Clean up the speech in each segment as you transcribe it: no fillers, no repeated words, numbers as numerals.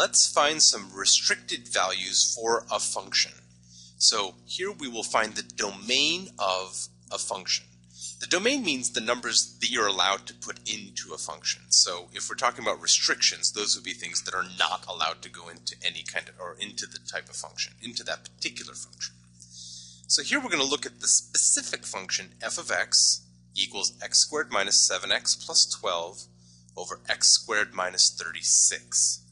let's find some restricted values for a function. So here we will find the domain of a function. The domain means the numbers that you're allowed to put into a function. So if we're talking about restrictions, those would be things that are not allowed to go into any kind of, or into the type of function, into that particular function. So here we're going to look at the specific function f of x equals x squared minus 7x plus 12 over x squared minus 36.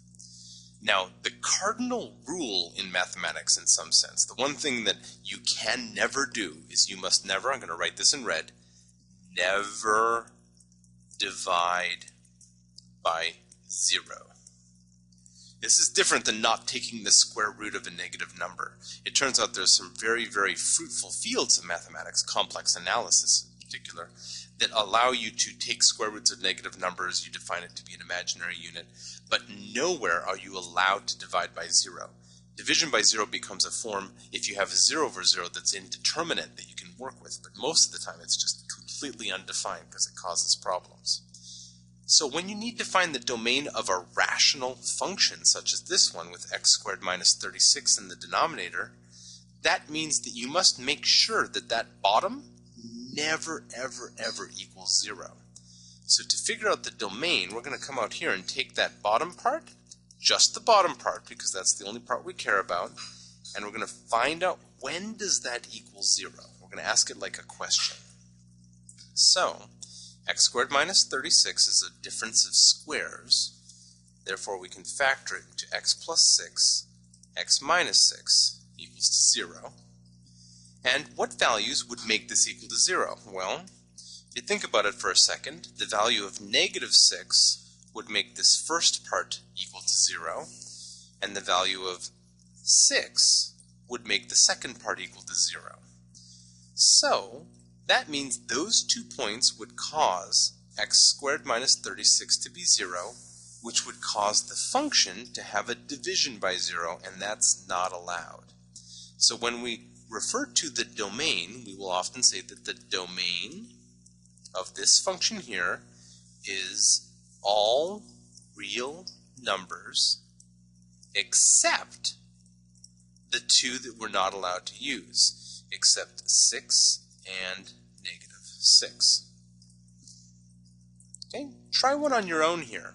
Now, the cardinal rule in mathematics in some sense, the one thing that you can never do is you must never, I'm going to write this in red, never divide by 0. This is different than not taking the square root of a negative number. It turns out there's some very, very fruitful fields of mathematics, complex analysis in particular, that allow you to take square roots of negative numbers, you define it to be an imaginary unit, but nowhere are you allowed to divide by 0. Division by 0 becomes a form if you have a 0 over 0 that's indeterminate that you can work with, but most of the time it's just completely undefined because it causes problems. So when you need to find the domain of a rational function, such as this one with x squared minus 36 in the denominator, that means that you must make sure that that bottom never, ever, ever equals 0. So to figure out the domain, we're going to come out here and take that bottom part, just the bottom part, because that's the only part we care about, and we're going to find out when does that equal 0. We're going to ask it like a question. So, x squared minus 36 is a difference of squares. Therefore, we can factor it into x plus 6, x minus 6 equals to 0. And what values would make this equal to 0? Well, if you think about it for a second, the value of negative 6 would make this first part equal to 0, and the value of 6 would make the second part equal to 0. So, that means those 2 points would cause x squared minus 36 to be 0, which would cause the function to have a division by 0, and that's not allowed. So when we refer to the domain, we will often say that the domain of this function here is all real numbers except the 2 that we're not allowed to use, except 6 and negative 6. Okay, try one on your own here.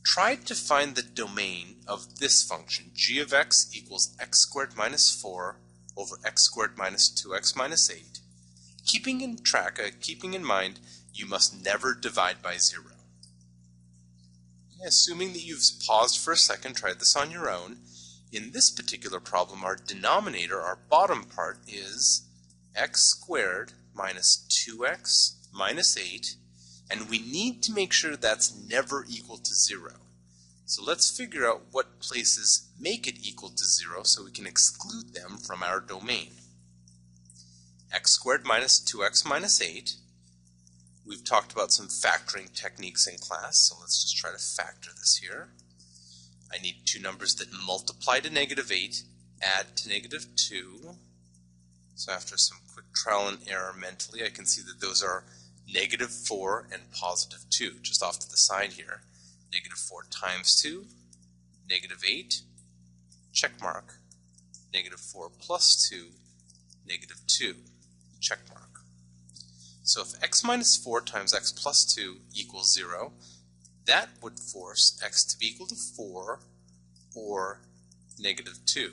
Try to find the domain of this function, g of x equals x squared minus 4 over x squared minus 2x minus 8. Keeping in mind, you must never divide by 0. Assuming that you've paused for a second, tried this on your own, in this particular problem, our denominator, our bottom part, is x squared minus 2x minus 8, and we need to make sure that's never equal to 0. So let's figure out what places make it equal to 0 so we can exclude them from our domain. X squared minus 2x minus 8. We've talked about some factoring techniques in class, so let's just try to factor this here. I need 2 numbers that multiply to negative 8, add to negative 2. So after some quick trial and error mentally, I can see that those are negative 4 and positive 2, just off to the side here. Negative 4 times 2, negative 8, check mark. Negative 4 plus 2, negative 2, check mark. So if x minus 4 times x plus 2 equals 0, that would force x to be equal to 4 or negative 2.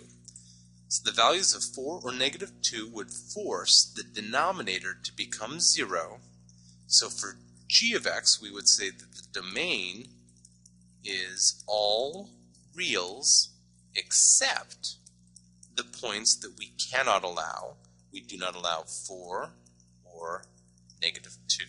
So the values of 4 or negative 2 would force the denominator to become 0. So for g of x, we would say that the domain is all reals except the points that we cannot allow. We do not allow 4 or negative 2.